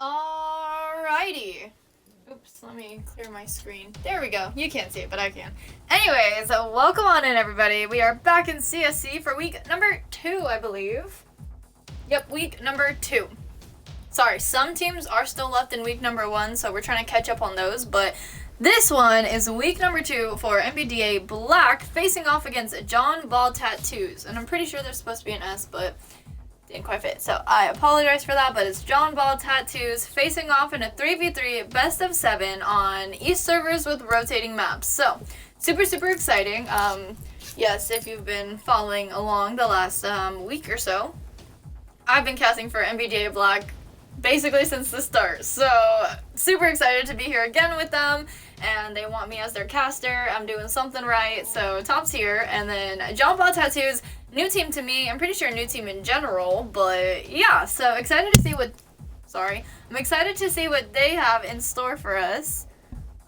Alrighty. Oops, let me clear my screen. There we go. You can't see it, but I can. Anyways, welcome on in, everybody. We are back in CSC for week number 2, I believe. Yep, week number 2. Sorry, some teams are still left in week number 1, so we're trying to catch up on those, but this one is week number 2 for NBDA Black facing off against John Ball Tattoos. And I'm pretty sure there's supposed to be an S, but didn't quite fit. So I apologize for that, but it's John Ball Tattoos facing off in a 3v3 best of 7 on East servers with rotating maps. So super exciting. Yes, if you've been following along the last week or so, I've been casting for NBDA Black basically since the start. So super excited to be here again with them, and they want me as their caster. I'm doing something right, so top's here. And then John Ball Tattoos, new team to me. I'm pretty sure new team in general, but yeah, so excited to see what, I'm excited to see what they have in store for us.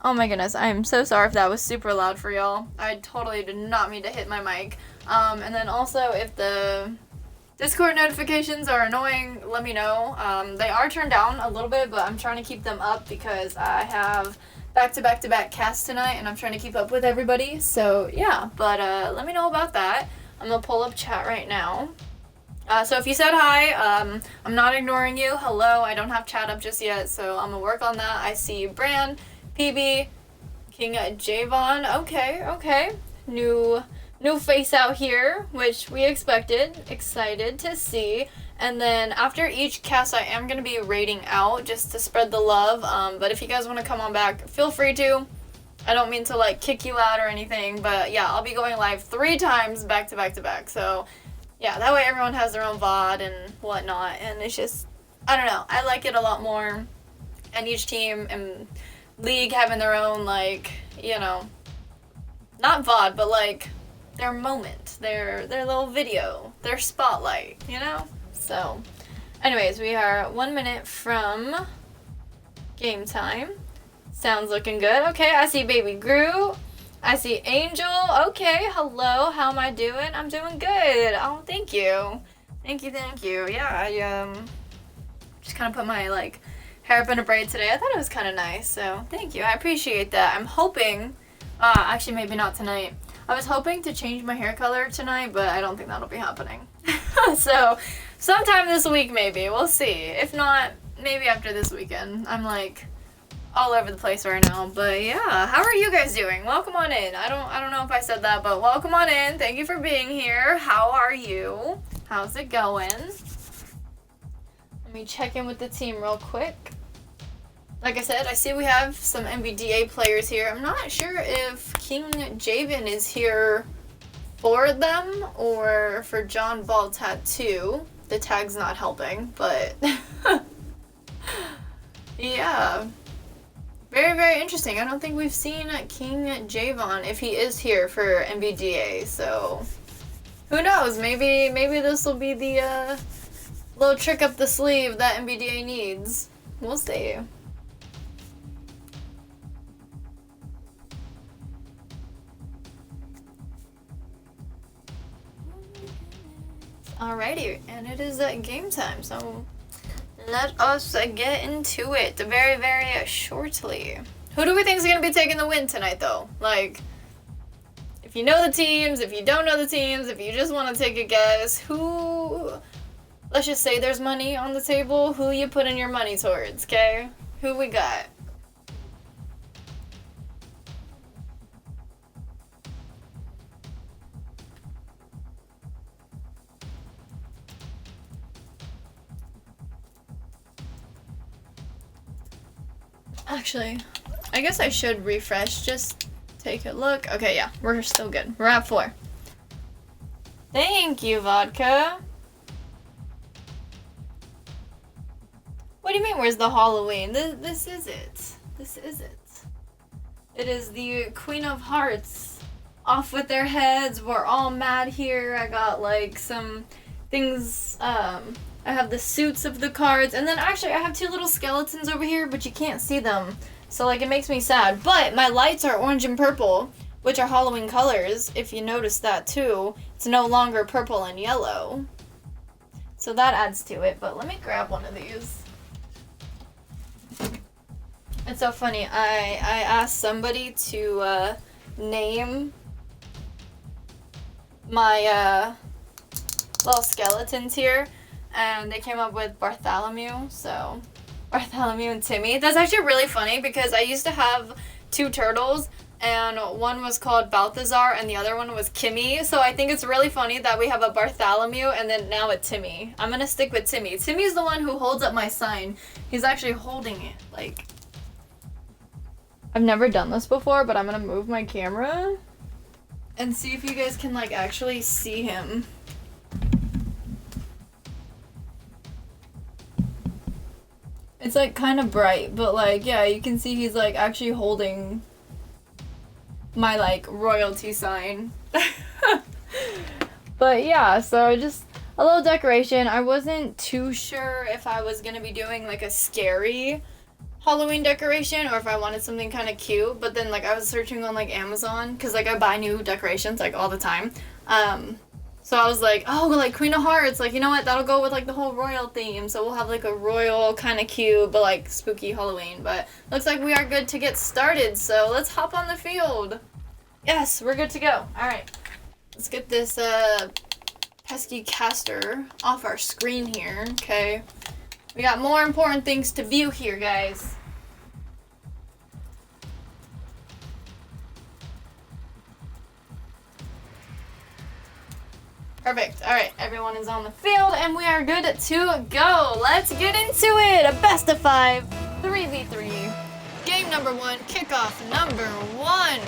Oh my goodness, I'm so sorry if that was super loud for y'all. I totally did not mean to hit my mic. And then also, if the Discord notifications are annoying, let me know. They are turned down a little bit, but I'm trying to keep them up because I have back-to-back casts tonight, and I'm trying to keep up with everybody. So yeah, but let me know about that. I'm gonna pull up chat right now. So if you said hi, I'm not ignoring you. Hello, I don't have chat up just yet, so I'm gonna work on that. I see Bran, PB, King Javon. Okay. New face out here, which we expected. Excited to see. And then after each cast, I am gonna be raiding out just to spread the love. But if you guys want to come on back, feel free to. I don't mean to like kick you out or anything, but yeah, I'll be going live 3 times back to back. So yeah, that way everyone has their own VOD and whatnot, and it's just, I don't know, I like it a lot more. And each team and league having their own, like, you know, not VOD, but like their moment, their little video, their spotlight, you know? So anyways, we are 1 minute from game time. Sounds looking good. Okay, I see Baby Gru. I see Angel. Okay, hello. How am I doing? I'm doing good. Oh, thank you. Thank you. Yeah, I just kind of put my like hair up in a braid today. I thought it was kind of nice, so thank you. I appreciate that. I'm hoping, actually maybe not tonight. I was hoping to change my hair color tonight, but I don't think that'll be happening. So sometime this week maybe. We'll see. If not, maybe after this weekend. I'm like all over the place right now, but yeah, how are you guys doing? Welcome on in. I don't know if I said that, but welcome on in. Thank you for being here. How are you? How's it going? Let me check in with the team real quick. Like I said, I see we have some NBDA players here. I'm not sure if King Javen is here for them or for John Ball Tattoo. The tag's not helping, but yeah. Very interesting. I don't think we've seen King Javon, if he is here for NBDA, so who knows? Maybe this will be the little trick up the sleeve that NBDA needs. We'll see. Alrighty, and it is game time, so let us get into it very shortly. Who do we think is going to be taking the win tonight, though? Like, if you know the teams, if you don't know the teams, if you just want to take a guess, who, let's just say there's money on the table, who you putting your money towards, okay? Who we got? Actually, I guess I should refresh, just take a look. Okay, yeah, we're still good. We're at 4. Thank you, Vodka. What do you mean, where's the Halloween? This is it. This is it. It is the Queen of Hearts. Off with their heads. We're all mad here. I got, like, some things, I have the suits of the cards, and then actually I have 2 little skeletons over here, but you can't see them. So like it makes me sad. But my lights are orange and purple, which are Halloween colors, if you notice that too. It's no longer purple and yellow. So that adds to it, but let me grab one of these. It's so funny. I asked somebody to name my little skeletons here, and they came up with Bartholomew. So Bartholomew and Timmy. That's actually really funny because I used to have 2 turtles, and one was called Balthazar and the other one was Kimmy. So I think it's really funny that we have a Bartholomew and then now a Timmy. I'm gonna stick with Timmy. Timmy's the one who holds up my sign. He's actually holding it. Like, I've never done this before, but I'm gonna move my camera and see if you guys can like actually see him. It's like kind of bright, but like, yeah, you can see he's like actually holding my like royalty sign. But yeah, so just a little decoration. I wasn't too sure if I was gonna be doing like a scary Halloween decoration or if I wanted something kind of cute, but then like I was searching on like Amazon because like I buy new decorations like all the time. So I was like, oh, like Queen of Hearts, like, you know what, that'll go with like the whole royal theme. So we'll have like a royal kind of cute but like spooky Halloween. But looks like we are good to get started, so let's hop on the field. Yes, we're good to go. All right, let's get this pesky caster off our screen here. Okay, we got more important things to view here, guys. Perfect. All right, everyone is on the field and we are good to go. Let's get into it. A best of 5, 3v3. Game number 1, kickoff number 1.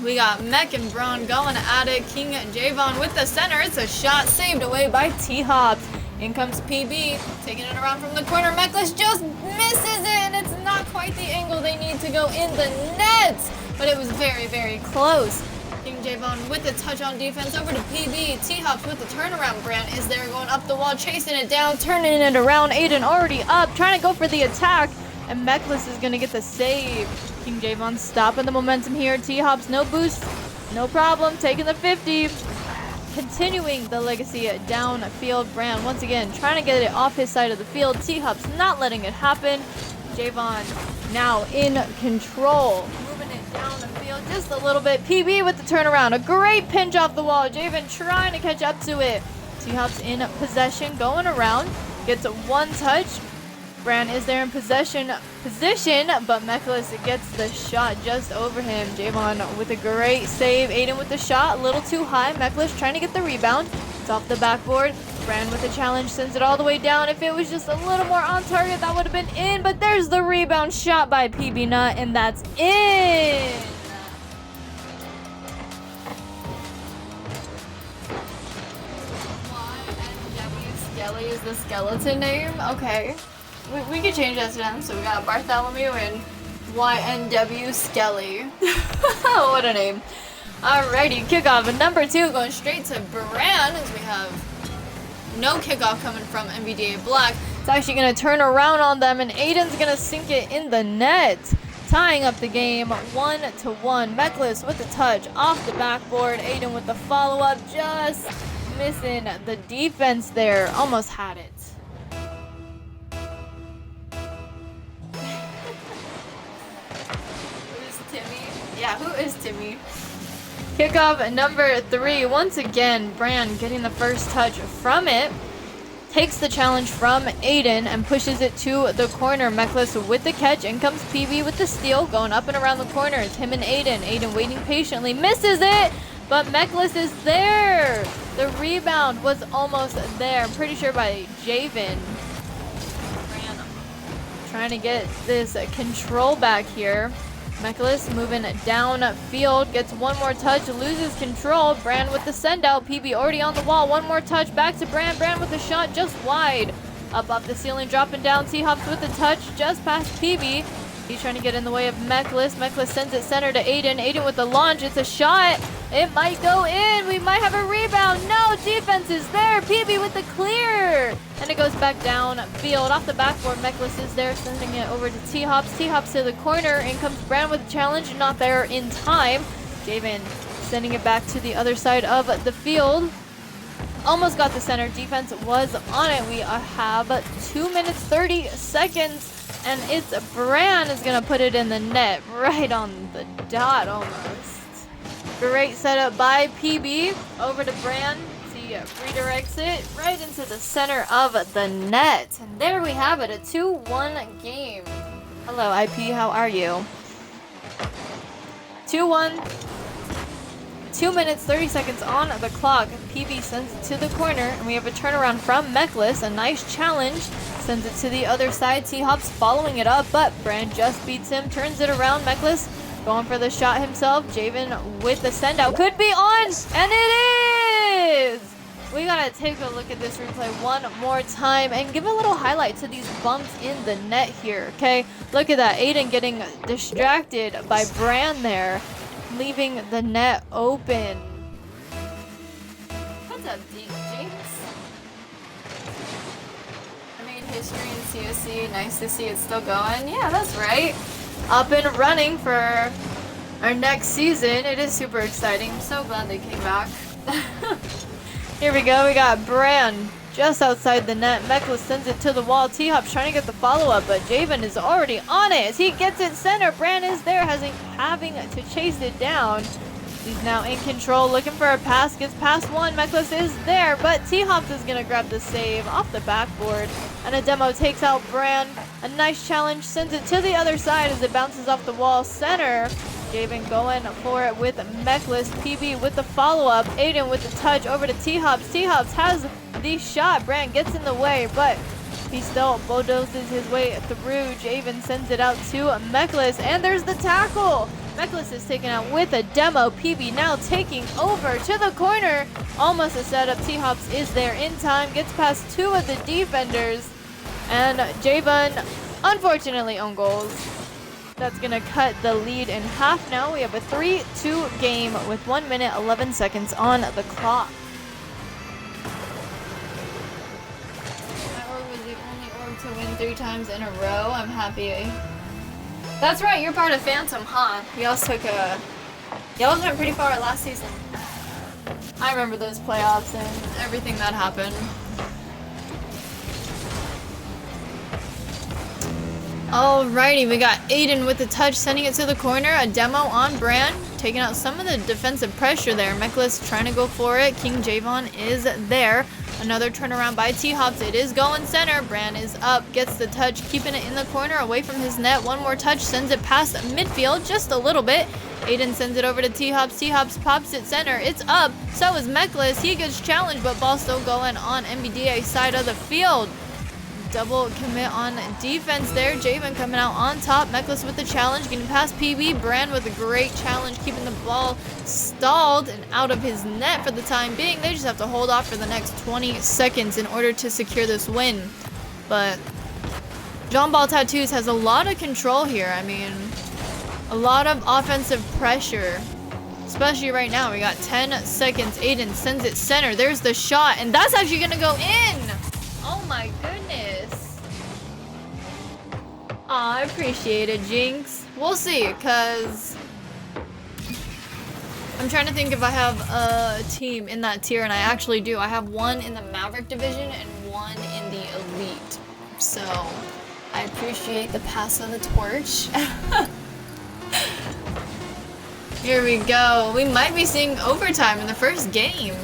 We got Mech and Braun going at it. King Javon with the center. It's a shot saved away by T-Hops. In comes PB, taking it around from the corner. Mechless just misses it, and it's not quite the angle they need to go in the net. But it was very, very close. King Javon with the touch on defense over to PB. T-Hops with the turnaround. Brand is there going up the wall, chasing it down, turning it around. Aiden already up, trying to go for the attack. And Mechless is going to get the save. King Javon stopping the momentum here. T-Hops, no boost, no problem, taking the 50. Continuing the legacy downfield. Brand once again trying to get it off his side of the field. T-Hops not letting it happen. Javon now in control. Moving it down the field just a little bit. PB with the turnaround. A great pinch off the wall. Javon trying to catch up to it. T-Hops in possession, going around. Gets 1 touch. Brand is there in position, but Mechless gets the shot just over him. Javon with a great save. Aiden with the shot, a little too high. Mechless trying to get the rebound. It's off the backboard. Brand with the challenge, sends it all the way down. If it was just a little more on target, that would have been in, but there's the rebound shot by PB Nut, and that's in. YNW Skelly is the skeleton name? Okay. We could change that to them. So we got Bartholomew and YNW Skelly. What a name. Alrighty, kickoff number 2 going straight to Brand as we have no kickoff coming from NBDA Black. It's actually going to turn around on them and Aiden's going to sink it in the net. Tying up the game 1-1. Mechless with the touch off the backboard. Aiden with the follow-up, just missing the defense there. Almost had it. Yeah, who is Timmy? Kickoff number 3. Once again, Brand getting the first touch from it. Takes the challenge from Aiden and pushes it to the corner. Mechless with the catch. In comes PB with the steal. Going up and around the corner. It's him and Aiden. Aiden waiting patiently. Misses it! But Mechless is there! The rebound was almost there. I'm pretty sure by Javon. Brand trying to get this control back here. Mechless moving downfield, gets 1 more touch, loses control. Brand with the send out. PB already on the wall. 1 more touch, back to Brand. Brand with the shot just wide. Up off the ceiling, dropping down. T-Hops with the touch just past PB. He's trying to get in the way of Mechless. Mechless sends it center to Aiden. Aiden with the launch. It's a shot. It might go in. We might have a rebound. No, defense is there. PB with the clear. And it goes back down field. Off the backboard, Mechless is there, sending it over to T-Hops. T-Hops to the corner. In comes Brand with the challenge. Not there in time. Javon sending it back to the other side of the field. Almost got the center. Defense was on it. We have 2 minutes 30 seconds And it's Bran is gonna put it in the net, right on the dot almost. Great setup by PB, over to Bran. He redirects it right into the center of the net. And there we have it, a 2-1 game. Hello, IP, how are you? 2-1. 2 minutes, 30 seconds on the clock. PB sends it to the corner, and we have a turnaround from Meckless. A nice challenge. Sends it to the other side. T-Hop's following it up, but Brand just beats him. Turns it around. Meckless going for the shot himself. Javen with the send out. Could be on, and it is! We gotta take a look at this replay one more time and give a little highlight to these bumps in the net here, okay? Look at that. Aiden getting distracted by Brand there, leaving the net open. What's up, Jinx? I made history in CSC. Nice to see it still going. Yeah, that's right. Up and running for our next season. It is super exciting. I'm so glad they came back. Here we go. We got Bran just outside the net. Meckless sends it to the wall. T-Hop's trying to get the follow-up, but Javen is already on it. As he gets it center, Bran is there, having to chase it down. He's now in control, looking for a pass. Gets past one. Meckless is there, but T-Hop is going to grab the save off the backboard. And a demo takes out Bran. A nice challenge. Sends it to the other side as it bounces off the wall. Center. Javen going for it with Meckless. PB with the follow-up. Aiden with the touch over to T-Hops. T-Hops has the shot. Brand gets in the way, but he still bulldozes his way through. Javen sends it out to Meckless, and there's the tackle. Meckless is taken out with a demo. PB now taking over to the corner. Almost a setup. T-Hops is there in time. Gets past two of the defenders. And Javen, unfortunately, own goals. That's going to cut the lead in half now. We have a 3-2 game with 1 minute, 11 seconds on the clock. My org was the only org to win 3 times in a row. I'm happy. That's right, you're part of Phantom, huh? Y'all went pretty far last season. I remember those playoffs and everything that happened. Alrighty, we got Aiden with the touch, sending it to the corner. A demo on Bran, taking out some of the defensive pressure there. Meckless trying to go for it. King Javon is there. Another turnaround by T-Hops. It is going center. Bran is up, gets the touch, keeping it in the corner, away from his net. One more touch, sends it past midfield just a little bit. Aiden sends it over to T-Hops. T-Hops pops it center. It's up. So is Meckless. He gets challenged, but ball still going on NBDA side of the field. Double commit on defense there. Javen coming out on top. Meckless with the challenge, getting past PB. Brand with a great challenge, keeping the ball stalled and out of his net for the time being. They just have to hold off for the next 20 seconds in order to secure this win. But John Ball Tattoos has a lot of control here. I mean, a lot of offensive pressure. Especially right now. We got 10 seconds. Aiden sends it center. There's the shot, and that's actually going to go in. Oh my goodness. Aw, I appreciate it, Jinx. We'll see, because I'm trying to think if I have a team in that tier, and I actually do. I have one in the Maverick division and one in the Elite. So, I appreciate the pass of the torch. Here we go. We might be seeing overtime in the first game.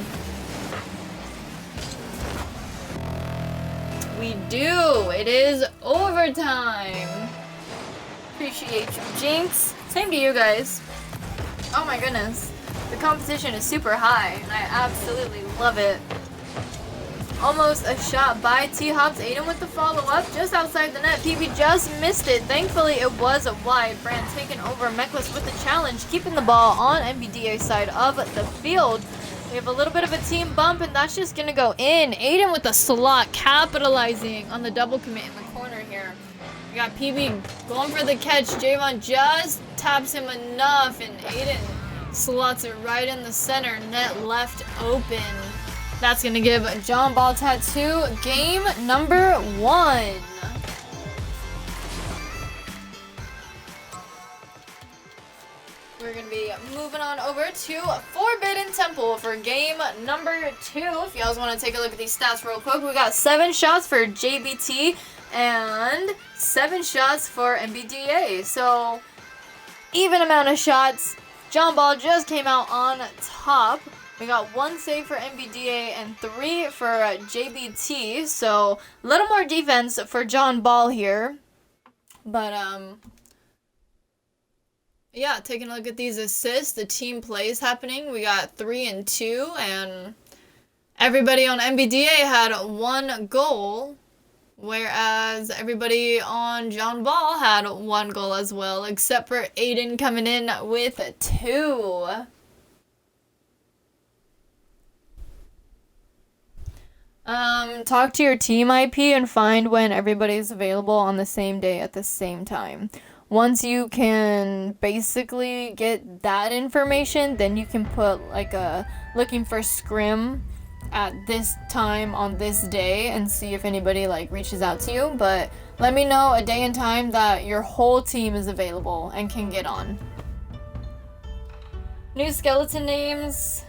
We do. It is overtime. Appreciate you, Jinx. Same to you guys. Oh my goodness. The competition is super high, and I absolutely love it. Almost a shot by T-Hops. Aiden with the follow-up just outside the net. PB just missed it. Thankfully, it was a wide. Brand taking over. Meckless with the challenge, keeping the ball on NBDA side of the field. We have a little bit of a team bump, and that's just going to go in. Aiden with the slot, capitalizing on the double commit in the corner here. We got PB going for the catch. Javon just taps him enough, and Aiden slots it right in the center. Net left open. That's going to give John Ball Tattoo game number 1. We're going to be moving on over to Forbidden Temple for game number 2. If you guys want to take a look at these stats real quick, we got 7 shots for JBT and 7 shots for NBDA. So, even amount of shots. John Ball just came out on top. We got 1 save for NBDA and 3 for JBT. So, a little more defense for John Ball here. But, yeah, taking a look at these assists, the team plays happening. We got 3 and 2, and everybody on NBDA had 1 goal, whereas everybody on John Ball had 1 goal as well, except for Aiden coming in with 2. Talk to your team IP and find when everybody's available on the same day at the same time. Once you can basically get that information, then you can put like a looking for scrim at this time on this day and see if anybody like reaches out to you. But let me know a day and time that your whole team is available and can get on. New skeleton names: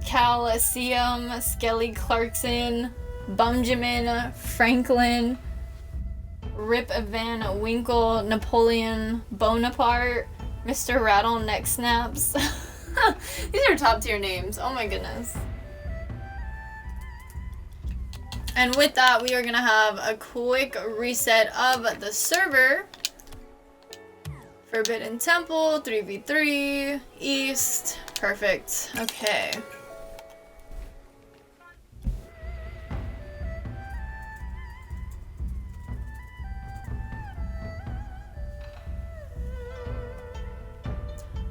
Coliseum, Skelly Clarkson, Benjamin Franklin, Rip Van Winkle, Napoleon Bonaparte, Mr. Rattle Neck Snaps. These are top tier names. Oh my goodness. And with that, we are going to have a quick reset of the server. Forbidden Temple, 3v3, East. Perfect. Okay.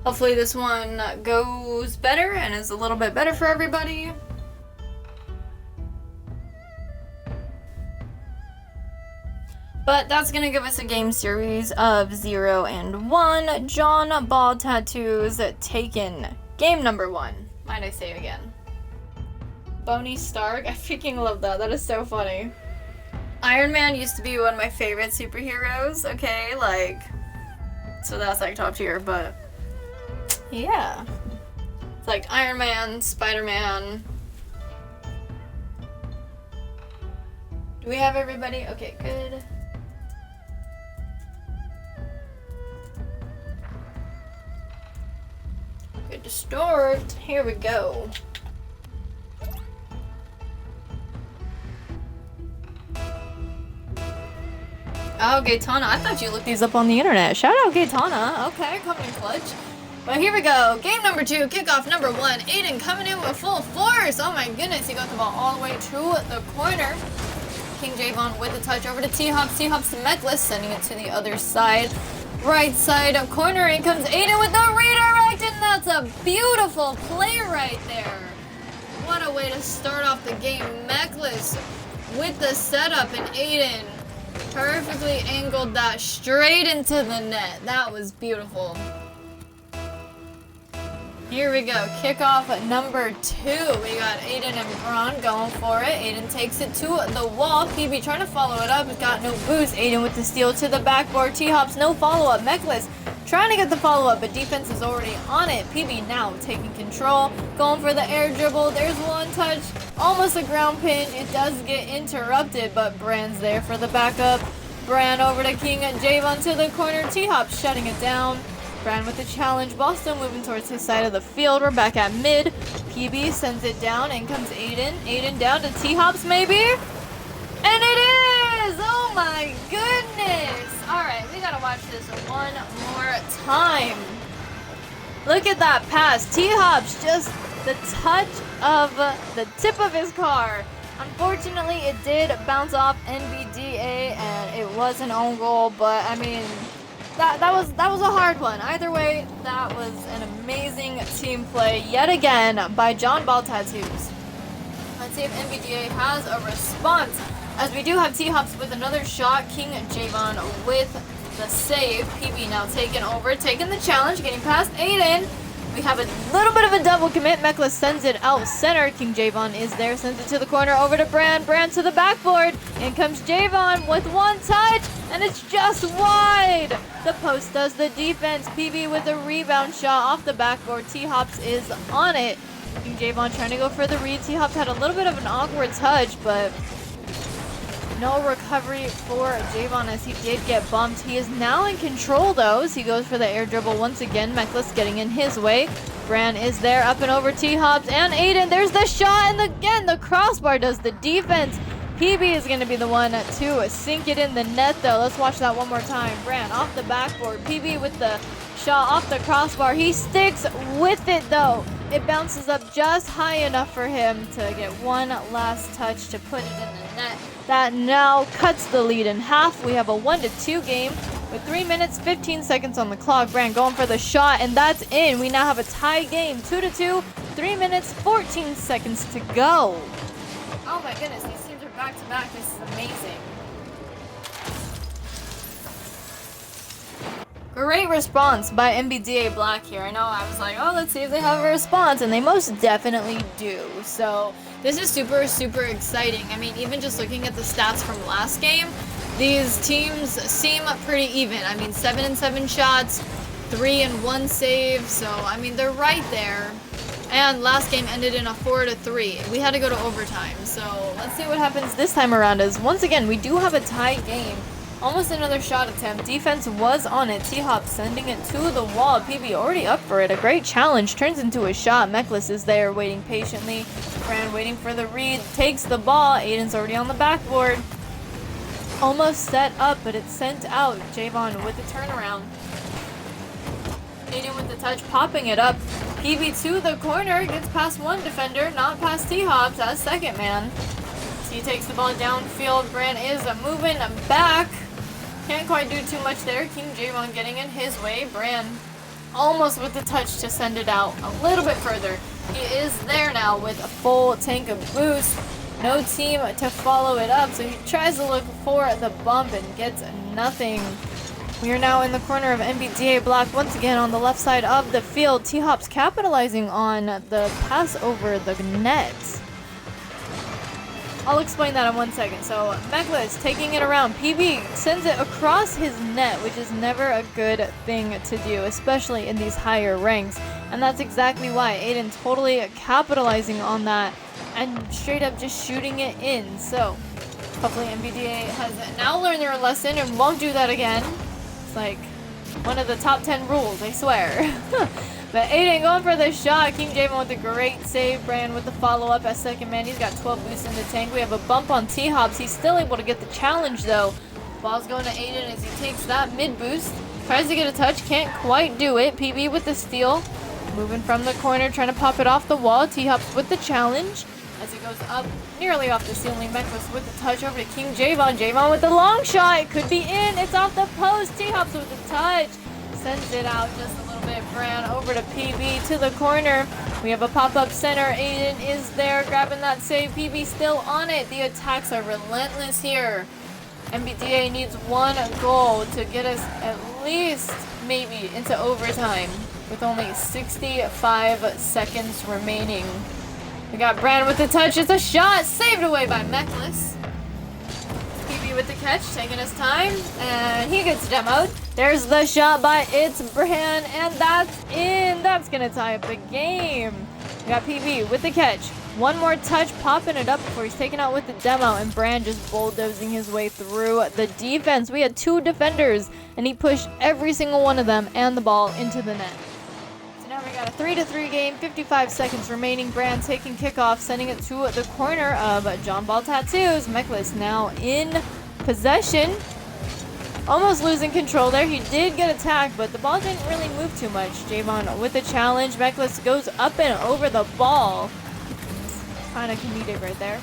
Hopefully this one goes better and is a little bit better for everybody. But that's going to give us a game series of 0 and 1. John Ball Tattoos taken. Game number 1. Might I say again. Boney Stark. I freaking love that. That is so funny. Iron Man used to be one of my favorite superheroes. Okay, like, so that's like top tier, but yeah. It's like Iron Man, Spider-Man. Do we have everybody? Okay, good. Good to start. Here we go. Oh, Gaetana. I thought you looked these up on the internet. Shout out Gaetana. Okay, coming in clutch. But here we go. Game number 2, kickoff number 1. Aiden coming in with full force. Oh my goodness, he got the ball all the way to the corner. King Javon with the touch over to T-Hops. T-Hops to Meckless, sending it to the other side. Right side of corner. In comes Aiden with the redirect, and that's a beautiful play right there. What a way to start off the game. Meckless with the setup, and Aiden perfectly angled that straight into the net. That was beautiful. Here we go, kickoff number 2. We got Aiden and Braun going for it. Aiden takes it to the wall. PB trying to follow it up. He's got no boost. Aiden with the steal to the backboard. T-Hops, no follow-up. Meckless trying to get the follow-up, but defense is already on it. PB now taking control. Going for the air dribble. There's one touch. Almost a ground pinch. It does get interrupted, but Brand's there for the backup. Brand over to King Javon to the corner. T-Hops shutting it down. Brand with the challenge. Ball still moving towards his side of the field. We're back at mid. PB sends it down. In comes Aiden. Aiden down to T-Hops maybe? And it is! Oh my goodness! Alright, we gotta watch this one more time. Look at that pass. T-Hops just the touch of the tip of his car. Unfortunately, it did bounce off NBDA and it was an own goal, but I mean, that was a hard one. Either way, that was an amazing team play yet again by John Ball Tattoos. Let's see if NBDA has a response, as we do have T-Hops with another shot. King Javon with the save. PB now taking over, taking the challenge, getting past Aiden. We have a little bit of a double commit. Mekla sends it out center. King Javon is there, sends it to the corner over to Bran. Bran to the backboard. In comes Javon with one touch, and it's just wide. The post does the defense. PB with a rebound shot off the backboard. T-Hops is on it. King Javon trying to go for the read. T-Hops had a little bit of an awkward touch, but no recovery for Javon as he did get bumped. He is now in control though as he goes for the air dribble once again. Meklis getting in his way. Bran is there, up and over T-Hops and Aiden. There's the shot, and again the crossbar does the defense. PB is going to be the one to sink it in the net though. Let's watch that one more time. Bran off the backboard. PB with the shot off the crossbar. He sticks with it though. It bounces up just high enough for him to get one last touch to put it in the net. That now cuts the lead in half. We have a 1-2 game with 3 minutes, 15 seconds on the clock. Brand going for the shot, and that's in. We now have a tie game, 2-2, 3 minutes, 14 seconds to go. Oh my goodness, these teams are back to back. This is amazing. Great response by NBDA Black here. I know I was like, oh, let's see if they have a response, and they most definitely do. So this is super, super exciting. I mean, even just looking at the stats from last game, these teams seem pretty even. I mean, 7-7 shots, 3-1 save. So, I mean, they're right there. And last game ended in a 4-3. We had to go to overtime. So let's see what happens this time around. As once again, we do have a tie game. Almost another shot attempt. Defense was on it. T-Hop sending it to the wall. PB already up for it. A great challenge. Turns into a shot. Meklis is there waiting patiently. Fran waiting for the read. Takes the ball. Aiden's already on the backboard. Almost set up, but it's sent out. Javon with the turnaround. Aiden with the touch, popping it up. PB to the corner. Gets past one defender. Not past T-Hops as second man. He takes the ball downfield. Bran is moving back. Can't quite do too much there. King Javon getting in his way. Bran almost with the touch to send it out a little bit further. He is there now with a full tank of boost. No team to follow it up, so he tries to look for the bump and gets nothing. We are now in the corner of NBDA Black once again on the left side of the field. T-Hops capitalizing on the pass over the net. I'll explain that in 1 second. So Mekla is taking it around. PB sends it across his net, which is never a good thing to do, especially in these higher ranks. And that's exactly why Aiden totally capitalizing on that and straight up just shooting it in. So hopefully NBDA has now learned their lesson and won't do that again. It's like one of the top 10 rules, I swear. But Aiden going for the shot. King Javon with a great save. Bran with the follow-up as second man. He's got 12 boosts in the tank. We have a bump on T-Hops. He's still able to get the challenge, though. Ball's going to Aiden as he takes that mid-boost. Tries to get a touch. Can't quite do it. PB with the steal. Moving from the corner. Trying to pop it off the wall. T-Hops with the challenge. As it goes up nearly off the ceiling. Meklis with the touch over to King Javon. Javon with the long shot. It could be in. It's off the post. T-Hops with the touch. Sends it out just a little bit. Bran over to PB to the corner. We have a pop-up center. Aiden is there grabbing that save. PB still on it. The attacks are relentless here. NBDA needs one goal to get us at least maybe into overtime with only 65 seconds remaining. We got Bran with the touch. It's a shot saved away by Meklis. PB with the catch, taking his time, and he gets demoed. There's the shot by It's Bran, and that's in. That's going to tie up the game. We got PB with the catch. One more touch, popping it up before he's taken out with the demo, and Bran just bulldozing his way through the defense. We had two defenders, and he pushed every single one of them and the ball into the net. So now we got a 3-3 game, 55 seconds remaining. Bran taking kickoff, sending it to the corner of John Ball Tattoos. Meklis now in possession. Almost losing control there. He did get attacked, but the ball didn't really move too much. Javon with the challenge. Meklis goes up and over the ball. Kind of comedic right there.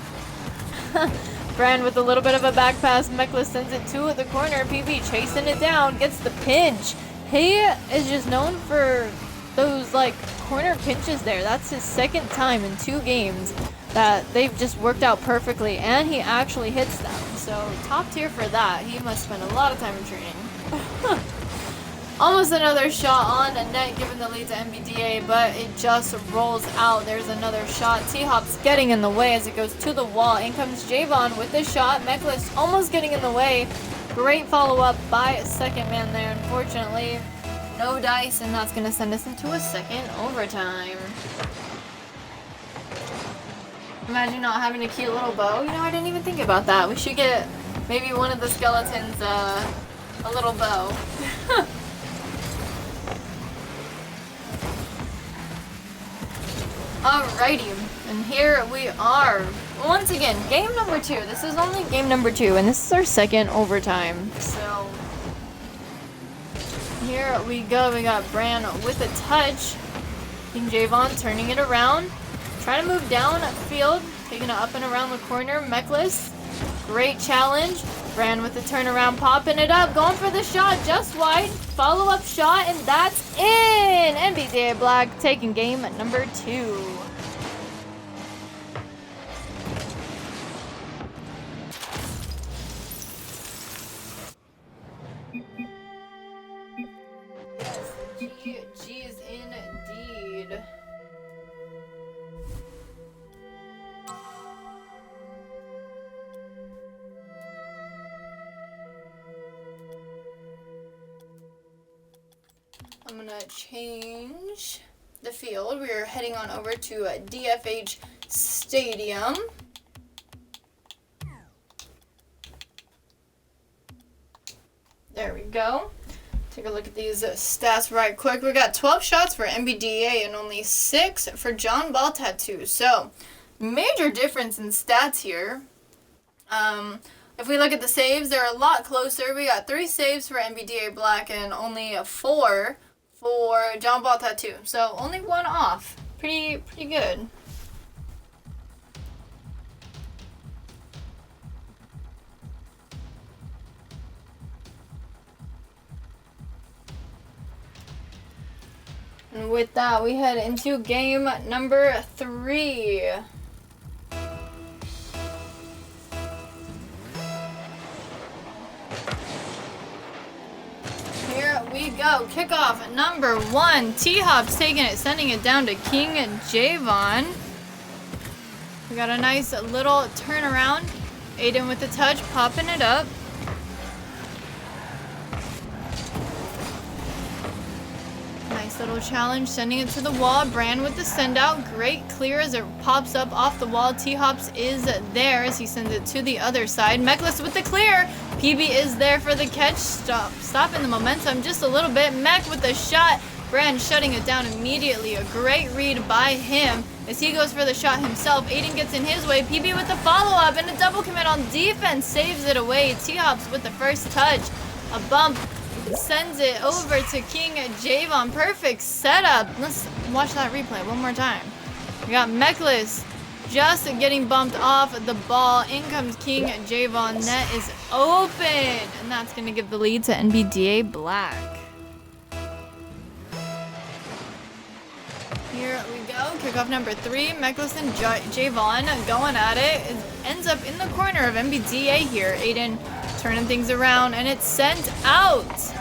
Bran with a little bit of a back pass. Meklis sends it to the corner. PB chasing it down. Gets the pinch. He is just known for those like corner pinches there. That's his second time in 2 games that they've just worked out perfectly, and he actually hits them. So top tier for that. He must spend a lot of time in training. Almost another shot on net, giving the lead to NBDA, but it just rolls out. There's another shot. T-Hop's getting in the way as it goes to the wall. In comes Javon with the shot. Meckless almost getting in the way. Great follow-up by second man there. Unfortunately, no dice, and that's going to send us into a second overtime. Imagine not having a cute little bow. You know, I didn't even think about that. We should get maybe one of the skeletons a little bow. Alrighty, and here we are. Once again, game number 2. This is only game number 2, and this is our second overtime. So, here we go. We got Bran with a touch. King Javon turning it around. Trying to move down field. Taking it up and around the corner. Meckless. Great challenge. Bran with the turnaround, popping it up. Going for the shot just wide. Follow-up shot, and that's in! NBDA Black taking game number 2. GG's indeed. I'm gonna change the field. We are heading on over to DFH Stadium. There we go. Take a look at these stats right quick. We got 12 shots for NBDA and only 6 for John Ball Tattoo. So, major difference in stats here. If we look at the saves, they're a lot closer. We got 3 saves for NBDA Black and only 4 for John Ball Tattoo. So, only 1 off. Pretty good. And with that, we head into game number 3. Here we go. Kickoff number 1. T-Hop's taking it, sending it down to King Javon. We got a nice little turnaround. Aiden with the touch, popping it up. Nice little challenge, sending it to the wall. Bran with the send out. Great clear as it pops up off the wall. T-Hops is there as he sends it to the other side. Meckless with the clear. PB is there for the catch. Stopping the momentum just a little bit. Mech with the shot. Bran shutting it down immediately. A great read by him as he goes for the shot himself. Aiden gets in his way. PB with the follow-up and a double commit on defense. Saves it away. T-Hops with the first touch. A bump. Sends it over to King Javon. Perfect setup. Let's watch that replay one more time. We got Meckless just getting bumped off the ball. In comes King Javon. Net is open. And that's going to give the lead to NBDA Black. Here we go. Kickoff number 3. Meckless and Javon going at it. It ends up in the corner of NBDA here. Aiden turning things around, and it's sent out.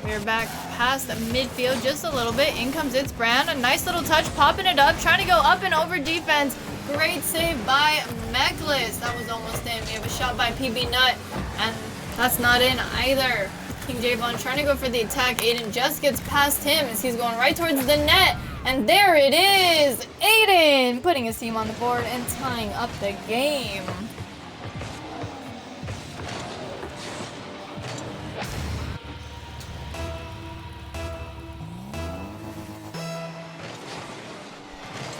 We're back past the midfield just a little bit. In comes It's Bran. A nice little touch, popping it up, trying to go up and over defense. Great save by Meckless. That was almost in. We have a shot by PB Nut, and that's not in either. King Javon trying to go for the attack. Aiden just gets past him as he's going right towards the net. And there it is. Aiden putting his team on the board and tying up the game.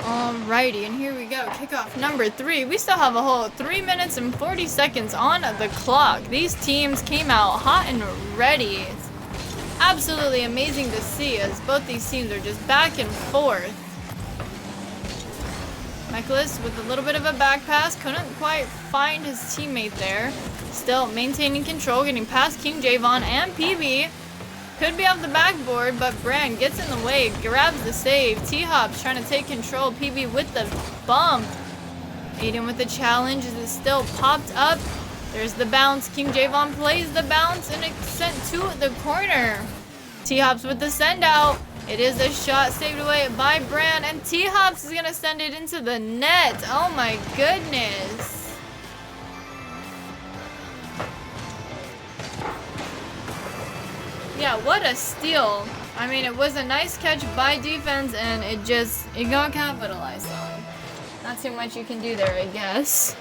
Alrighty, and here we go. Kickoff number 3. We still have a whole 3 minutes and 40 seconds on the clock. These teams came out hot and ready. It's absolutely amazing to see as both these teams are just back and forth. Meckless with a little bit of a back pass. Couldn't quite find his teammate there. Still maintaining control, getting past King Javon and PB. Could be off the backboard, but Bran gets in the way, grabs the save. T-Hop's trying to take control. PB with the bump. Aiden with the challenge as it's still popped up. There's the bounce. King Javon plays the bounce, and it's sent to the corner. T-Hops with the send out. It is a shot saved away by Brand, and T-Hops is gonna send it into the net. Oh my goodness. Yeah, what a steal. I mean, it was a nice catch by defense, and it got capitalized on. Not too much you can do there, I guess.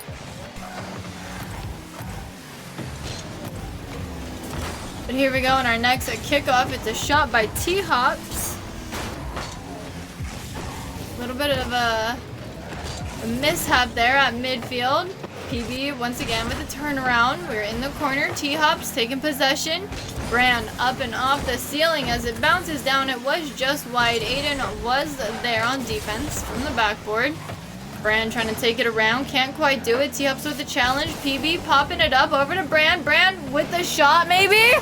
But here we go in our next kickoff. It's a shot by T-Hops. A little bit of a mishap there at midfield. PB once again with a turnaround. We're in the corner. T-Hops taking possession. Brand up and off the ceiling as it bounces down. It was just wide. Aiden was there on defense from the backboard. Brand trying to take it around. Can't quite do it. T-Hops with the challenge. PB popping it up over to Brand. Brand with the shot maybe?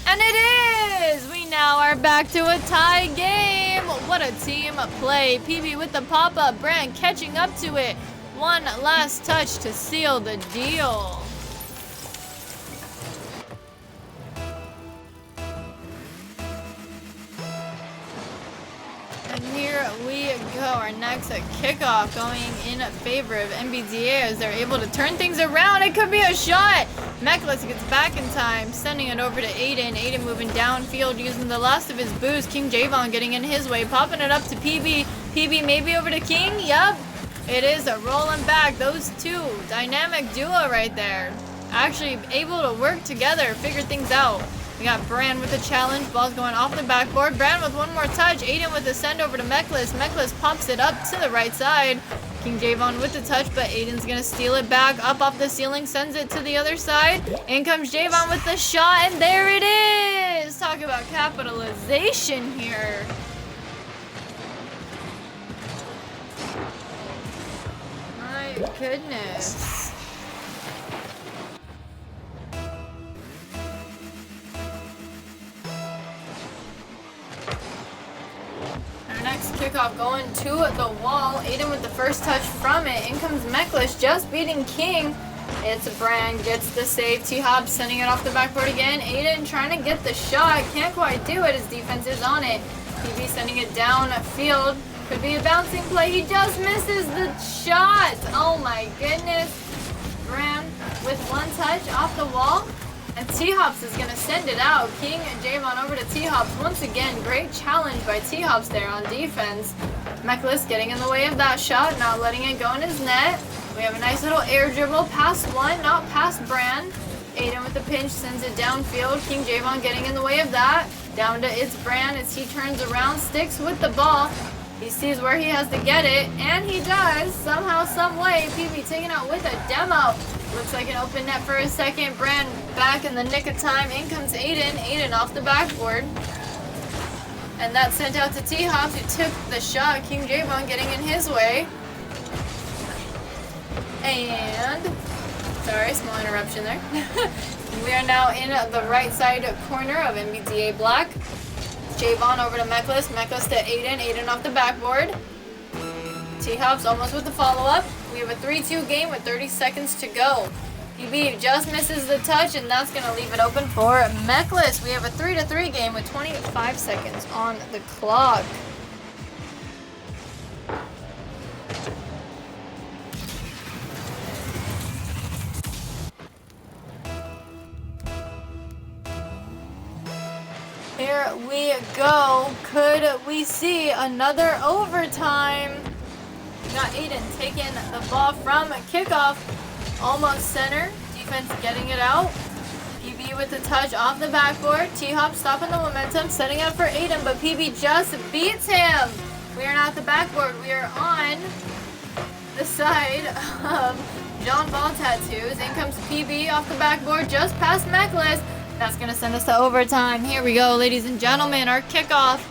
And it is! We now are back to a tie game. What a team play. PB with the pop-up. Brand catching up to it. One last touch to seal the deal. And here we go. Our next kickoff going in favor of NBDA as they're able to turn things around. It could be a shot. Meckless gets back in time, sending it over to Aiden. Aiden moving downfield using the last of his boost. King Javon getting in his way, popping it up to PB. PB maybe over to King. Yep. It is a rolling back. Those two, dynamic duo right there. Actually able to work together, figure things out. We got Brand with the challenge. Ball's going off the backboard. Brand with one more touch. Aiden with the send over to Meckless. Meckless pops it up to the right side. King Javon with the touch, but Aiden's going to steal it back. Up off the ceiling, sends it to the other side. In comes Javon with the shot, and there it is! Talk about capitalization here. My goodness. Next kickoff going to the wall. Aiden with the first touch from it. In comes Meckless, just beating King. It's Brand, gets the save. T-Hops sending it off the backboard again. Aiden trying to get the shot. Can't quite do it. His defense is on it. PB sending it downfield. Could be a bouncing play. He just misses the shot. Oh my goodness. Brand with one touch off the wall. And T-Hops is going to send it out. King and Javon over to T-Hops. Once again, great challenge by T-Hops there on defense. Meckless getting in the way of that shot, not letting it go in his net. We have a nice little air dribble past one, not past Brand. Aiden with the pinch, sends it downfield. King Javon getting in the way of that. Down to it's Brand as he turns around, sticks with the ball. He sees where he has to get it, and he does. Somehow, some way, PB taken out with a demo. Looks like an open net for a second. Brand back in the nick of time. In comes Aiden. Aiden off the backboard. And that's sent out to T-Hops, who took the shot. King Javon getting in his way. And, sorry, small interruption there. We are now in the right side corner of NBDA Black. Javon over to Meckless. Meckless to Aiden. Aiden off the backboard. T-Hops almost with the follow-up. We have a 3-2 game with 30 seconds to go. PB just misses the touch, and that's going to leave it open for Meckless. We have a 3-3 game with 25 seconds on the clock. Here we go. Could we see another overtime? Got Aiden taking the ball from a kickoff. Almost center. Defense getting it out. PB with the touch off the backboard. T-Hop stopping the momentum. Setting up for Aiden, but PB just beats him. We are not at the backboard. We are on the side of John Ball Tattoos. In comes PB off the backboard just past Meckless. That's going to send us to overtime. Here we go, ladies and gentlemen. Our kickoff.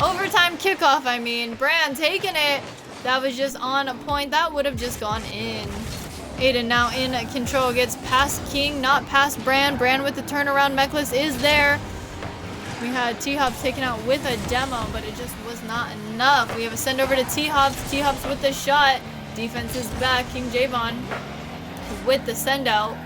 Overtime kickoff, I mean. Brand taking it. That was just on a point. That would have just gone in. Aiden now in control. Gets past King, not past Brand. Brand with the turnaround. Meckless is there. We had T-Hops taken out with a demo, but it just was not enough. We have a send over to T-Hops. T-Hops with the shot. Defense is back. King Javon with the send out.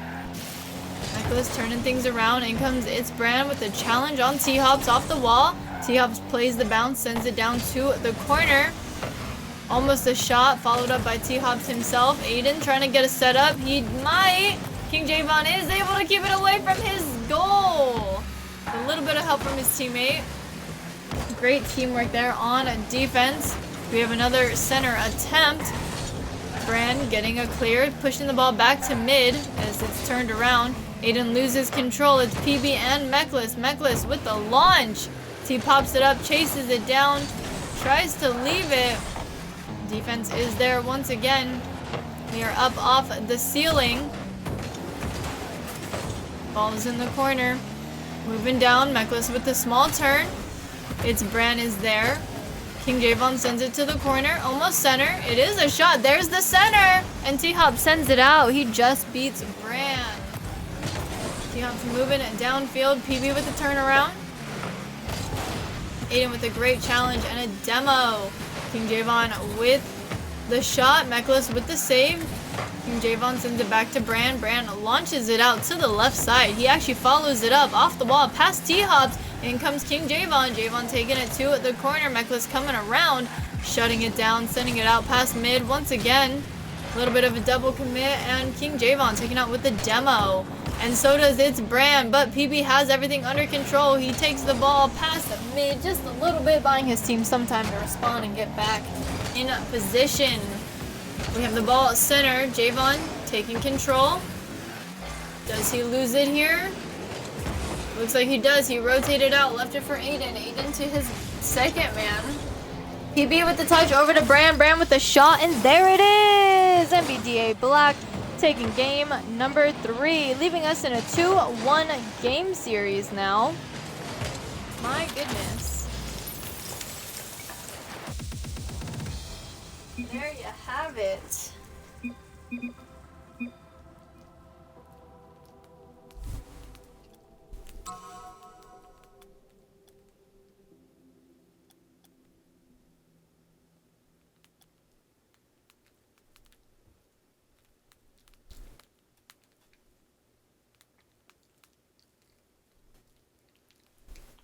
Meckless turning things around. In comes It's Brand with a challenge on T-Hops off the wall. T-Hops plays the bounce, sends it down to the corner. Almost a shot, followed up by T-Hops himself. Aiden trying to get a setup. He might. King Javon is able to keep it away from his goal. A little bit of help from his teammate. Great teamwork there on defense. We have another center attempt. Brand getting a clear, pushing the ball back to mid as it's turned around. Aiden loses control. It's PB and Meckless. Meckless with the launch. He pops it up, chases it down, tries to leave it. Defense is there once again. We are up off the ceiling. Ball is in the corner. Moving down, Meckless with the small turn. It's Brand is there. King Javon sends it to the corner, almost center. It is a shot. There's the center. And T-Hop sends it out. He just beats Brand. T-Hop's moving it downfield. PB with the turnaround. Aiden with a great challenge and a demo. King Javon with the shot. Meckless with the save. King Javon sends it back to Brand. Brand launches it out to the left side. He actually follows it up off the wall past T-Hops. In comes King Javon. Javon taking it to the corner. Meckless coming around, shutting it down, sending it out past mid once again. A little bit of a double commit, and King Javon taking out with the demo. And so does It's Brand, but PB has everything under control. He takes the ball past the mid just a little bit, buying his team some time to respond and get back in position. We have the ball at center. Javon taking control. Does he lose it here? Looks like he does. He rotated out, left it for Aiden. Aiden to his second man. PB with the touch over to Brand. Brand with the shot, and there it is! NBDA Black taking game number 3, leaving us in a 2-1 game series now. My goodness. There you have it.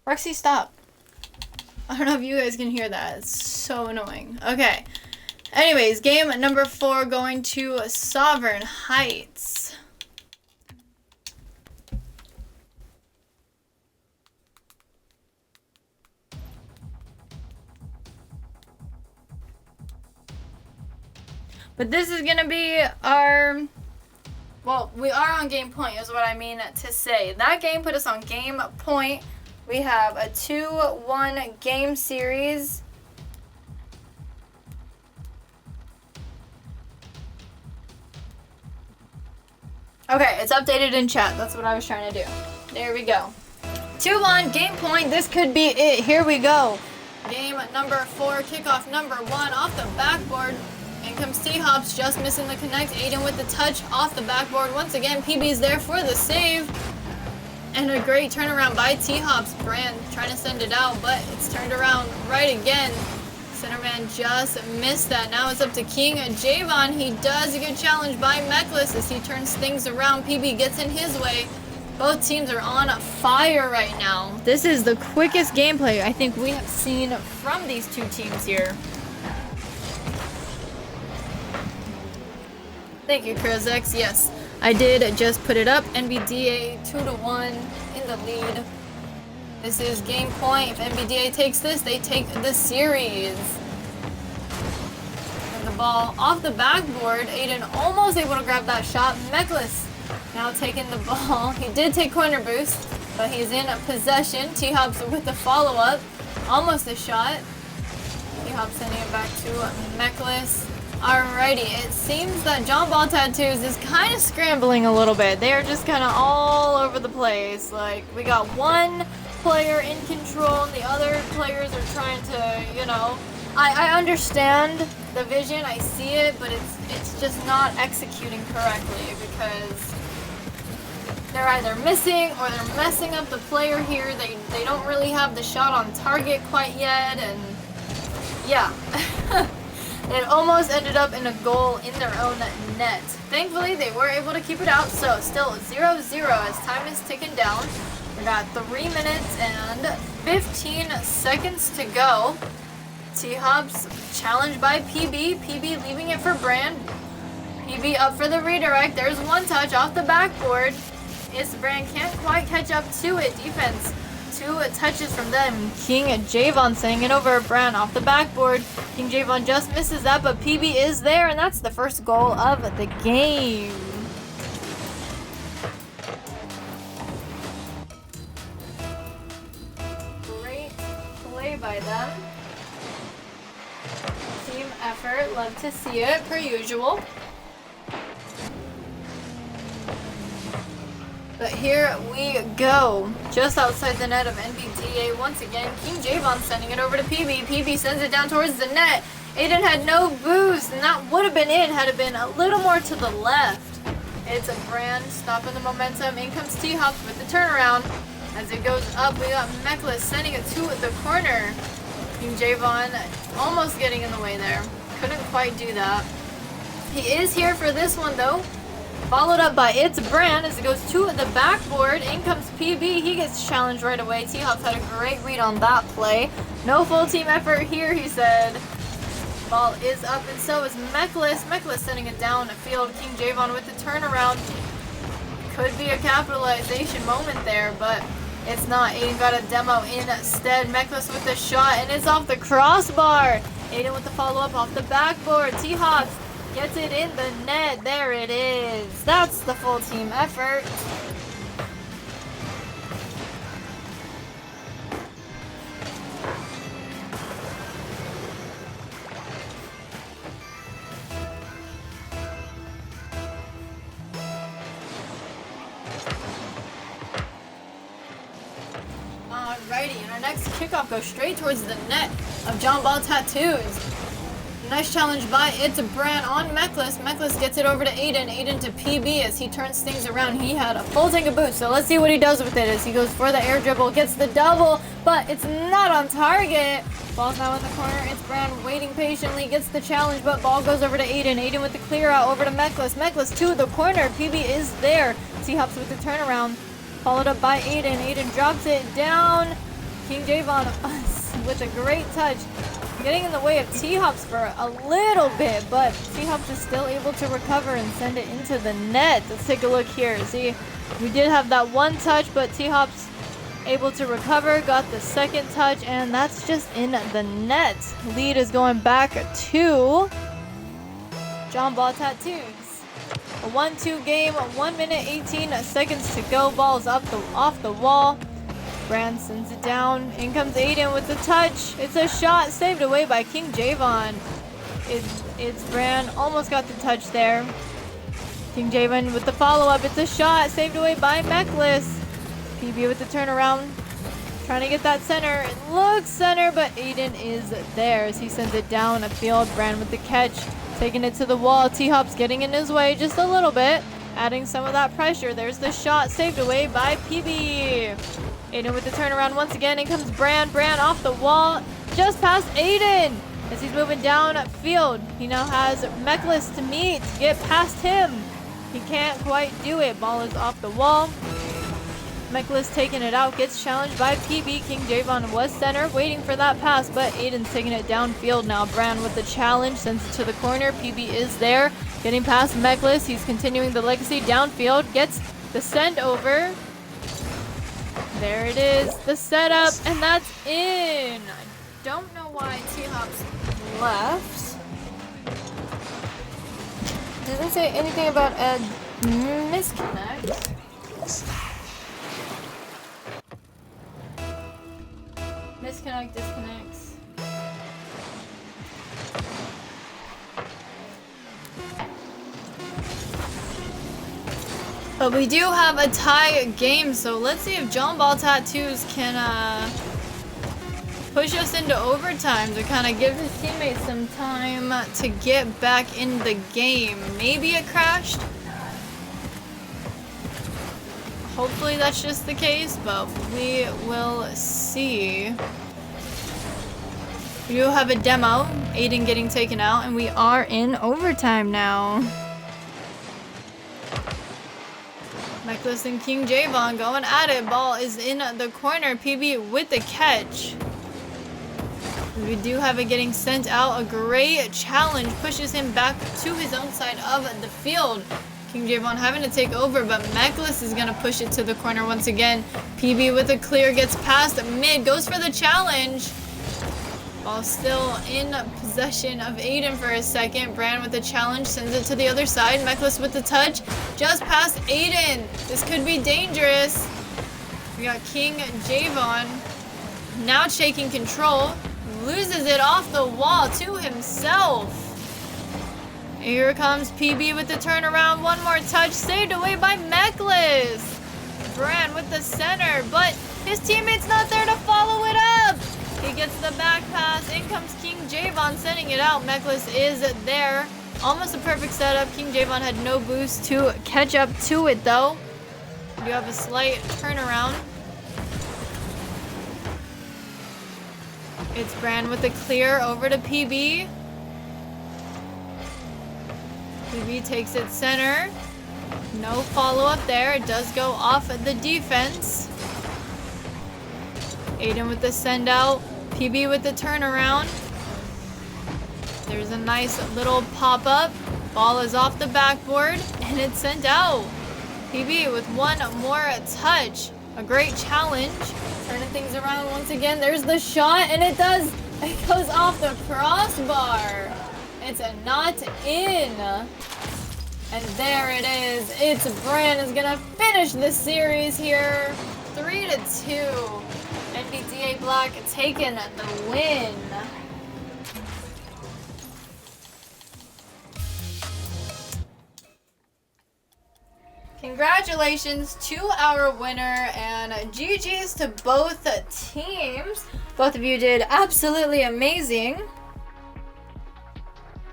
Roxy, stop. I don't know if you guys can hear that. It's so annoying. Okay. Anyways, game number 4 going to Sovereign Heights. But this is going to be our... Well, we are on game point is what I mean to say. That game put us on game point. We have a 2-1 game series. Okay, it's updated in chat. That's what I was trying to do. There we go. 2-1 game point. This could be it. Here we go. Game number 4, kickoff number 1 off the backboard. In comes T-Hops, just missing the connect. Aiden with the touch off the backboard. Once again, PB's there for the save. And a great turnaround by T-Hops. Brand trying to send it out, but it's turned around right again. Centerman just missed that. Now it's up to King Javon. He does a good challenge by Meckless as he turns things around. PB gets in his way. Both teams are on fire right now. This is the quickest gameplay I think we have seen from these two teams here. Thank you, Krizex. Yes. I did just put it up. NBDA 2-1 in the lead. This is game point. If NBDA takes this, they take the series. And the ball off the backboard. Aiden almost able to grab that shot. Meckless now taking the ball. He did take corner boost, but he's in possession. T-Hops with the follow-up. Almost a shot. T-Hops sending it back to Meckless. Alrighty, it seems that John Ball Tattoos is kind of scrambling a little bit. They are just kind of all over the place. Like, we got one player in control and the other players are trying to, you know, I understand the vision, I see it, but it's just not executing correctly because they're either missing or they're messing up the player here. They don't really have the shot on target quite yet, and yeah. It almost ended up in a goal in their own net. Thankfully, they were able to keep it out, so still 0-0 as time is ticking down. We got 3 minutes and 15 seconds to go. T-Hops challenged by PB. PB leaving it for Brand. PB up for the redirect. There's one touch off the backboard. Brand can't quite catch up to it. Defense, 2 touches from them. King Javon sending it over. Brand off the backboard. King Javon just misses that, but PB is there, and that's the first goal of the game. Great play by them. Team effort. Love to see it, per usual. But here we go. Just outside the net of NBDA once again. King Javon sending it over to PB. PB sends it down towards the net. Aiden had no boost, and that would have been in had it been a little more to the left. It's a Brand stopping the momentum. In comes T-Hops with the turnaround. As it goes up, we got Meklis sending it to the corner. King Javon almost getting in the way there. Couldn't quite do that. He is here for this one though. Followed up by It's Brand as it goes to the backboard. In comes PB. He gets challenged right away. T-Hops had a great read on that play. No full team effort here, he said. Ball is up, and so is Meklis. Meklis sending it down the field. King Javon with the turnaround. Could be a capitalization moment there, but it's not. Aiden got a demo instead. Meklis with the shot, and it's off the crossbar. Aiden with the follow-up off the backboard. T-Hops gets it in the net. There it is. That's the full team effort. Alrighty, and our next kickoff goes straight towards the net of John Ball Tattoos. Nice challenge by It's a Brand on Meklis. Meklis gets it over to Aiden. Aiden to PB as he turns things around. He had a full tank of boost, so let's see what he does with it as he goes for the air dribble, gets the double, but it's not on target. Ball's now in the corner. It's Brand waiting patiently, gets the challenge, but ball goes over to Aiden. Aiden with the clear out over to Meklis. Meklis to the corner. PB is there. T-Hops with the turnaround. Followed up by Aiden. Aiden drops it down. King Javon with a great touch. Getting in the way of T-Hops for a little bit, but T-Hops is still able to recover and send it into the net. Let's take a look here. See, we did have that one touch, but T-Hops able to recover, got the second touch, and that's just in the net. Lead is going back to John Ball Tattoos. A 1-2 game, 1 minute 18 seconds to go. Ball's off the wall. Brand sends it down. In comes Aiden with the touch. It's a shot saved away by King Javon. It's Brand. Almost got the touch there. King Javon with the follow-up. It's a shot saved away by Meklis. PB with the turnaround. Trying to get that center. It looks center, but Aiden is there as he sends it down a field. Brand with the catch. Taking it to the wall. T-Hops getting in his way just a little bit. Adding some of that pressure. There's the shot saved away by PB. Aiden with the turnaround once again. In comes Brand. Brand off the wall. Just past Aiden as he's moving down field. He now has Meklis to meet. Get past him. He can't quite do it. Ball is off the wall. Meklis taking it out. Gets challenged by PB. King Javon was center. Waiting for that pass, but Aiden's taking it downfield now. Brand with the challenge. Sends it to the corner. PB is there. Getting past Meklis. He's continuing the legacy downfield. Gets the send over. There it is, the setup, and that's in. I don't know why T-Hops left. Doesn't say anything about a misconnect. Misconnect, disconnects. But we do have a tie game, so let's see if John Ball Tattoos can push us into overtime to kind of give his teammates some time to get back in the game. Maybe it crashed. Hopefully that's just the case, but we will see. We do have a demo. Aiden getting taken out, and we are in overtime now. Meckless and King Javon going at it. Ball is in the corner. PB with the catch. We do have it getting sent out. A great challenge pushes him back to his own side of the field. King Javon having to take over, but Meckless is going to push it to the corner once again. PB with a clear, gets past mid, goes for the challenge. Ball still in possession of Aiden for a second. Brand with the challenge, sends it to the other side. Meckless with the touch, just past Aiden. This could be dangerous. We got King Javon now taking control. Loses it off the wall to himself. Here comes PB with the turnaround. One more touch, saved away by Meckless. Brand with the center, but his teammate's not there to follow it up. He gets the back pass. In comes King Javon sending it out. Meckless is there. Almost a perfect setup. King Javon had no boost to catch up to it though. We do have a slight turnaround. It's Brand with the clear over to PB. PB takes it center. No follow-up there. It does go off the defense. Aiden with the send out. PB with the turnaround. There's a nice little pop-up. Ball is off the backboard and it's sent out. PB with one more touch. A great challenge. Turning things around once again. There's the shot and it goes off the crossbar. It's a not in. And there it is. It's Brand is gonna finish the series here. 3-2. NBDA Black taking the win. Congratulations to our winner and GG's to both teams. Both of you did absolutely amazing.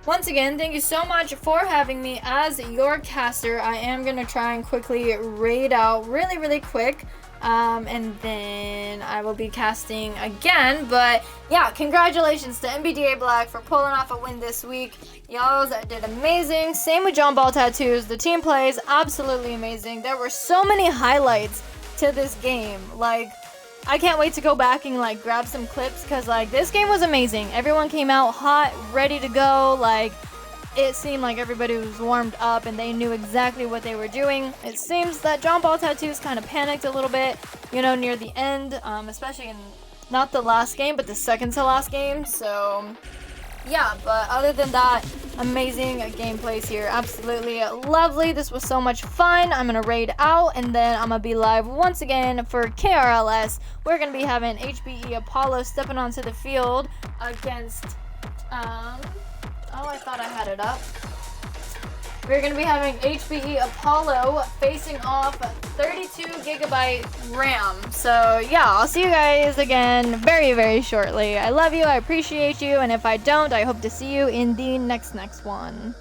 Once again, thank you so much for having me as your caster. I am going to try and quickly raid out really quick. And then I will be casting again. But yeah, congratulations to NBDA Black for pulling off a win this week. Y'all did amazing. Same with John Ball Tattoos. The team plays absolutely amazing. There were so many highlights to this game. Like, I can't wait to go back and like grab some clips because like this game was amazing. Everyone came out hot, ready to go. Like, it seemed like everybody was warmed up and they knew exactly what they were doing. It seems that John Ball Tattoos kind of panicked a little bit, you know, near the end, especially in not the last game, but the second to last game. So yeah, but other than that, amazing gameplays here. Absolutely lovely. This was so much fun. I'm gonna raid out and then I'm gonna be live once again for KRLS. We're gonna be having HBE Apollo stepping onto the field against oh, I thought I had it up. We're going to be having HBE Apollo facing off 32GB RAM. So yeah, I'll see you guys again very shortly. I love you, I appreciate you, and if I don't, I hope to see you in the next one.